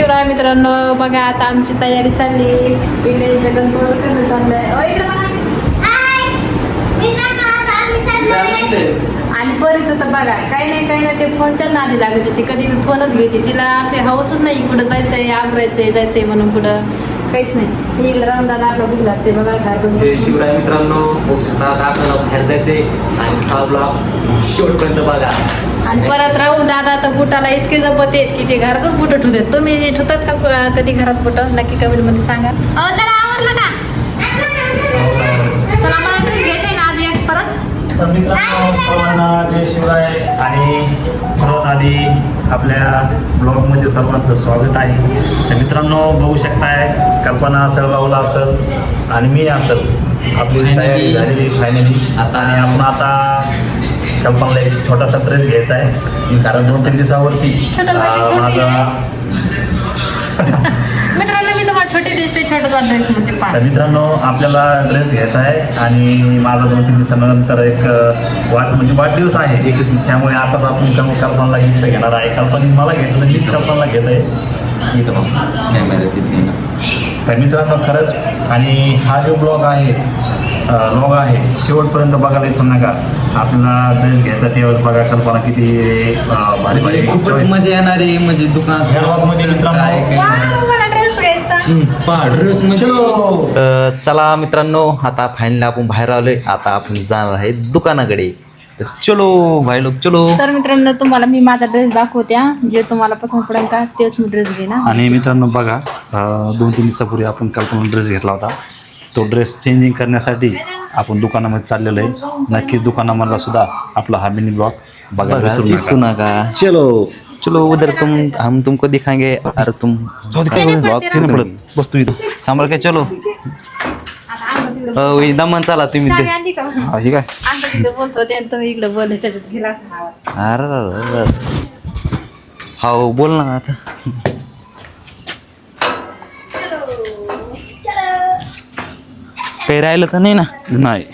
शिवराय मित्रांनो, बघा आता आमची तयारी चालली. इकडे जगनपोळ करणं चाललंय. इकडे बघा. आणि बरीच होतं बघा, काही नाही ते फोनच्या नादी लागत होती. कधी मी फोनच घेते, तिला असे हवसच नाही कुठं जायचंय, आवरायचंय, जायचंय म्हणून कुठं काहीच नाही. इकडे राहून दादा आपला बुक लागते बघा. जय शिवराय मित्रांनो, बघू शकता आपल्याला बाहेर जायचंय आणि हा ब्लॉग शेवटपर्यंत बघा. आणि परत राहून दादा तर बुटाला इतके जपत आहेत की ते घरातच बुट ठेवतात. तुम्ही जे ठेवतात का कधी घरात बुट? नक्की कमेंट मध्ये सांगा. चला आवरलं का? चला मला ड्रेस घ्यायचंय ना आज एक परत. तर मित्रांनो, सर्वांना जय शिवराय आणि सर्वात आधी आपल्या ब्लॉगमध्ये सर्वांचं स्वागत आहे. तर मित्रांनो, बघू शकताय कल्पना सळगावला असेल आणि मी असेल. आपली तयारी झालेली फायनली. आणि आपण आता कल्पनाला एक छोटासा ड्रेस घ्यायचा आहे, कारण 2-3 दिवसावरती माझा मित्रांनो मी तुम्हाला छोटे दिसते, छोटासा ड्रेस म्हणते. तर मित्रांनो, आपल्याला ड्रेस घ्यायचा आहे आणि माझा 2-3 दिवसानंतर एक वाढदिवस आहे. त्यामुळे आताच आपण कल्पनाला गिफ्ट घेणार आहे. कल्पना मला घ्यायचं तर मीच कल्पनाला घेत आहे इथं तर मित्रांनो, खरंच. आणि हा जो ब्लॉग आहे शेवटपर्यंत बघायला विसरू नका. आपल्याला ड्रेस घ्यायचा तेव्हाच बघा कल्पना किती भारी खूपच मजा येणार आहे. म्हणजे दुकान मध्ये मित्रांनो चला मित्रांनो, आता फायनली आपण बाहेर आलोय. आता आपण जाणार आहे दुकानाकडे. तर चलो भाई लोक चलो. तर मित्रांनो, तुम्हाला मी माझा ड्रेस दाखवत्या. जे तुम्हाला पसंत पडेल का तेच मी ड्रेस घेणार. आणि मित्रांनो बघा, 2-3 दिवसापूर्वी आपण कल्पना ड्रेस घेतला होता. तो ड्रेस चेंजिंग करण्यासाठी आपण दुकानामध्ये चाललेलो आहे. नक्कीच दुकानामधला सुद्धा आपला हा मिनी ब्लॉग बघायला विसरू नका. चलो उधर हम तुमको दिखाएंगे. अरे तुम ब्लॉग बसतो इथं. सांभाळ काय. चलो दमन चला तुम्ही ते. हे काय बोलतो तुम्ही इकडे बोलले त्याच्यात गेला. अरे हो बोल ना आता. काही राहिलं तर नाही ना? नाही.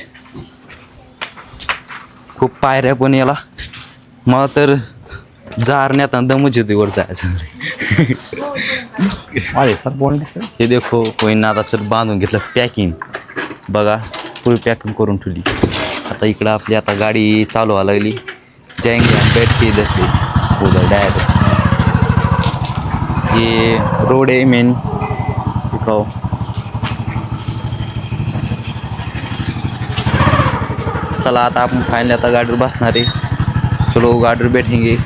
खूप पायऱ्या पण याला. मला तर जारण्यात दमच होती वर जायचं. अरे सर बोल दिसतं. हे देखो कोईना आता चल बांधून घेतलं. पॅकिंग बघा, फुल पॅकिंग करून ठेवली. आता इकडं आपली आता गाडी चालू व्हायला लागली. जाएंगे बैठ के इधर से उधर डायरेक्ट. ये रोड आहे मेन. दिखाओ. चला आता आपण फायनली आता गाडीवर बसणार आहे. चलो गाडीवर बैठेंगे.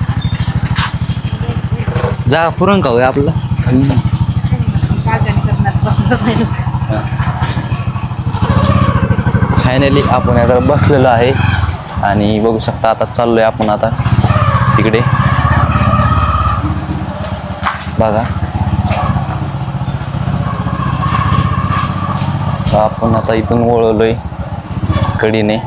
जा पुरण का होय आपला. फायनली आपण आता बसलेलो आहे आणि बघू शकता आता चाललोय आपण आता तिकडे बघा. आपण आता इथून वळवलोय कडीने.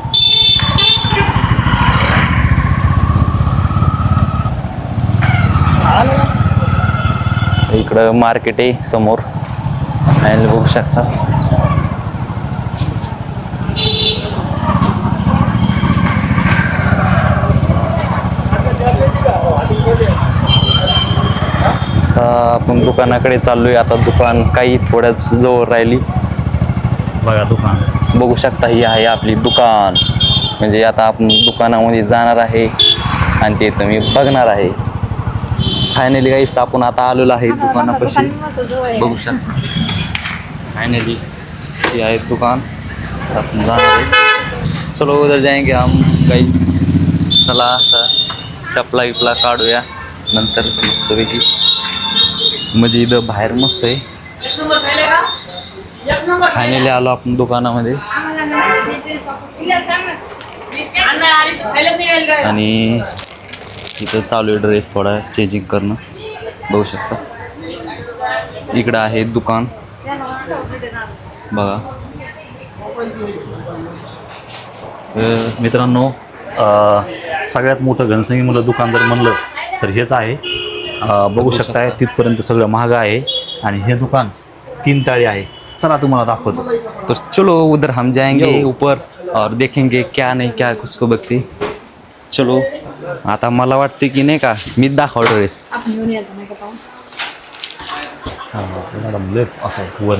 इकडं मार्केट आहे समोर. फायनली बघू शकता. आपण दुकानाकडे चाललोय आता. दुकान काही थोड्याच जवळ राहिली. बघा दुकान बघू शकता, ही आहे आपली दुकान. म्हणजे आता आपण दुकानामध्ये जाणार आहे आणि ते तुम्ही बघणार आहे. फायनली गाईस आपण आता आलेलो आहे दुकानापाशी. बघू शकता फायनली ही आहे दुकान. आपण जाणार आहे. चलो उधर जाएंगे हम गाईस. चला आता चपला विपला काढूया नंतर मस्तपैकी. म्हणजे इथं बाहेर मस्त आहे. फायनली आलो आपण दुकानामध्ये आणि इथं चालू आहे ड्रेस थोडा चेंजिंग करणं. बघू शकता इकडं आहे दुकान बघा. मित्रांनो, सगळ्यात मोठं घनसंगी मुलं दुकान जर म्हणलं तर हेच आहे. बघू शकताय तिथपर्यंत सगळं महाग आहे. आणि हे दुकान 3 ताळी आहे. चला तुम्हाला दाखवतो. तो चलो उधर हम जाएंगे ऊपर और देखेंगे क्या नहीं क्या उसको बघते. चलो आता मला वाटते की नाही का मी दाखव ड्रेस. असं वर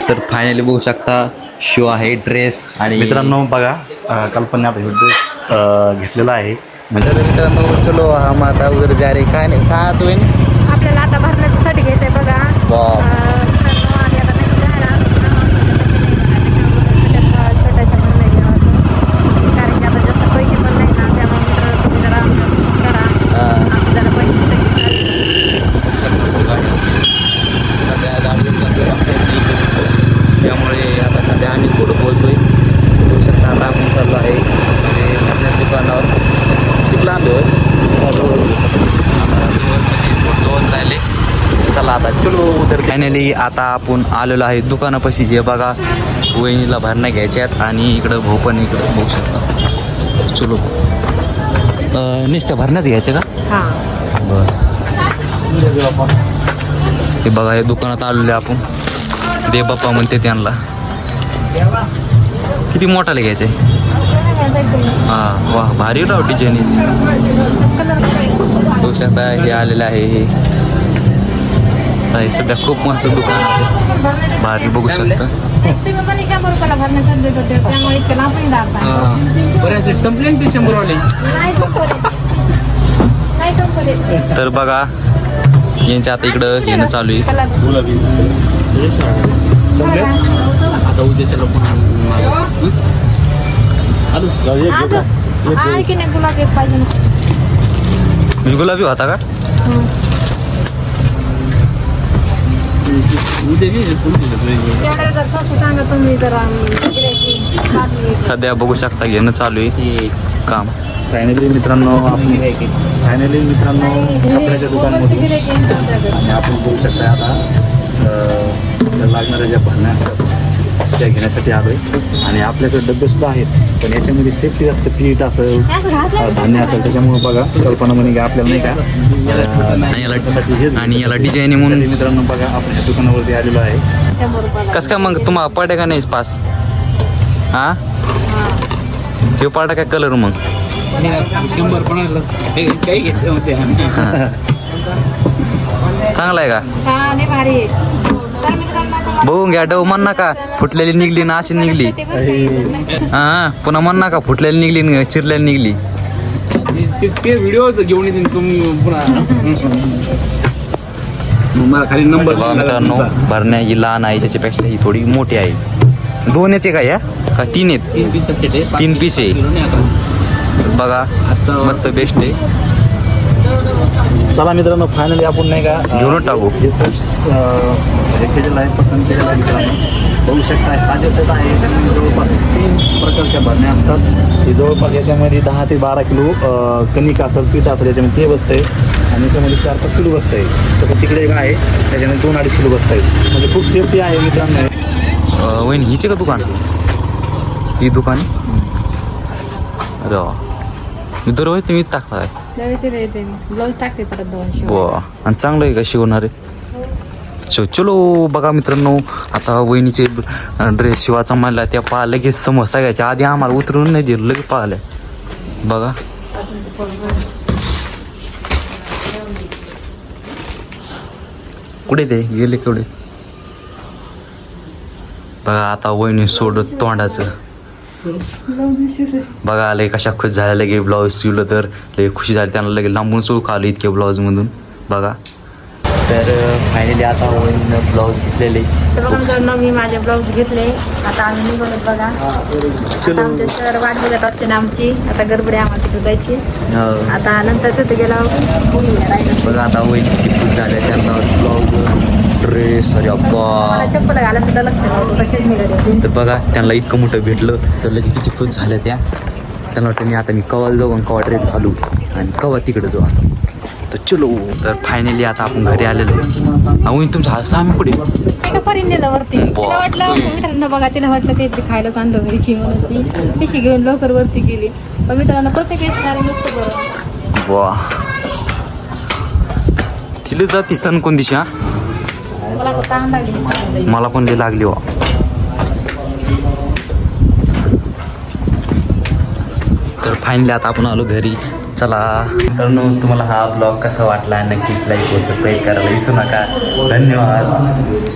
तर फायनली बघू शकता शो आहे ड्रेस आणि मित्रांनो बघा कल्पना आता ड्रेस घेतलेला आहे म्हणजे तर मित्रांनो चलो हम आता उधर जा रे काय नाही काय आज होईन आपल्याला आता भरण्यासाठी घ्यायचंय बघा. वा. मित्रांनो, आम्ही आता नाही जायला. छोट्याशा भरण्या घ्यावं. कारण की आता जास्त पैसे पण नाही ना, त्यामुळे मित्रांनो तुम्ही जरा आमच्या support करा. आमचे जरा पैसे सध्या गाडीवर जास्त त्यामुळे आता सध्या आम्ही थोडं बोलतोय बघू शकता. आता आपण चाललो आहे म्हणजे आपल्या दुकानावर खूप लांब जवळ राहिले. चला आता चलो उतर. फायनली आता आपण आलेलो आहे दुकानापाशी. हे बघा वहिनीला भरण्या घ्यायच्यात आणि इकडं भाऊ पण इकडं बघू शकता. चलो नुसत्या भरण्याच घ्यायच्या का? हां. बरं हे बघा हे दुकानात आलेले आपण. दे बाप्पा म्हणते त्यांना. किती मोठाले घ्यायचे? हां वा भारी राव डिझाईन. बघू शकता हे आलेलं आहे हे सध्या खूप मस्त दुकान आहे भारी बघू शकता. तर बघा यांच्या आता इकडं घेणं चालू आहे. आता उद्याच्या गुलाबी होता का? सध्या बघू शकता घेणं चालू आहे काम. फायनली मित्रांनो कपड्याच्या दुकानमधून आणि आपण बघू शकता आता लागणाऱ्या ज्या भरण्या असतात त्या घेण्यासाठी आलो आहे. आणि आपल्याकडे डबे सुद्धा आहेत पण याच्यामध्ये सेफ्टी जास्त पीठ असेल धान्य असेल त्याच्यामुळे बघा कल्पना म्हणे की आपल्याला नाही का आणि याला डिझाईन म्हणून मित्रांनो बघा आपण या दुकानावरती आलेलो आहे. कसं काय मग तुम्हाला पडे का नाही पास? हा हे पाडा काय कलर मग चांगला आहे का? बघून घ्या डव म्हण नका फुटलेली निघली ना अशी निघली. हा पुन्हा म्हण नका फुटलेली निघली चिरलेली निघली. ते व्हिडिओ घेऊन येते मला खाली नंबर. मित्रांनो भरण्या ही लहान आहे त्याच्यापेक्षा ही थोडी मोठी आहे. दोन याचे काय या का तीन आहेत? 3 पीस आहे बघा मस्त बेस्ट आहे. चला मित्रांनो फायनली आपण नाही का घेऊनच टाकू. हे केलेलं आहे पसंत केलेलं आहे मित्रांनो. बघू शकता हा जे सेट आहे याच्यामध्ये जवळपास 3 प्रकारच्या भरण्या असतात. हे जवळपास याच्यामध्ये 10 ते 12 किलो कणिक असेल पीठ असेल याच्यामध्ये ते बसतं आहे आणि याच्यामध्ये 4-5 किलो बसतं आहे. तसं तिकडे एक आहे त्याच्यामध्ये 2-2.5 किलो बसतं आहे. म्हणजे खूप सेफ्टी आहे मित्रांनो. वहिनी हिचे का दुकान? ही दुकान अरे वा. मी दरवेळी तुम्ही टाकताय ब्लाऊज टाकते परत 200. वा आणि चांगलं आहे का शिवणारे? चलो बघा मित्रांनो आता वहिनीचे ड्रेस शिवाचा म्हणला त्या पहा लगेच समोसा घ्यायच्या आधी आम्हाला उतरून नाही दिलं लगेच पाहिलं बघा. कुठे ते गेले केवढे बघा. आता वहिनी सोडत तोंडाचं बघा लगे कशा खुश झाल्या. लगे ब्लाऊज शिवलं तर लगे खुशी झाली त्यांना. लगे लांबून चोळून आलं इतके ब्लाऊजमधून बघा. तर फायनली आता वहिनीनं ब्लाऊज घेतलेले. तर बघा मित्रांनो मी माझे ब्लाऊज घेतले. आता आम्ही निघालोत बघा. आता आमचे सर वाट बघत असते ना आमची. आता गडबडी आम्हाला तिथे जायची. आता नंतर तिथे गेला बघा आता वहिनी किती खुश झाल्या त्यांना ब्लाऊज ड्रेस. अरे अप्पा मला चप्पल घालायला सुद्धा लक्ष नव्हतं तसेच निघाले. तर बघा त्यांना इतकं मोठं भेटलं तर लगेच किती खुश झाल्या त्या. त्यांना वाटतं मी कवा जाऊ आणि कवा ड्रेस घालू आणि कवा तिकडे जाऊ असं. तर चलो तर फायनली आता आपण घरी आलेलो. तुमचा सामी पुढे एका परीन नेलं वरती. तिला वाटलं मित्रांनो बघा तिला वाटलं काहीतरी खायलाच आणलं घरी की म्हणून ती पिशी घेऊन लवकर वरती गेली. पण मित्रांनो प्रत्येक वेळेस मस्त बरं. वा तिला जाती सण कोण दिशा मला ताण लागली. मला पण ते लागली वा. तर फायनली आता आपण आलो घरी. चला तर तुम्हाला हा ब्लॉग कसा वाटला नक्कीच लाईक व सबस्क्राईब करायला विसरू नका. धन्यवाद.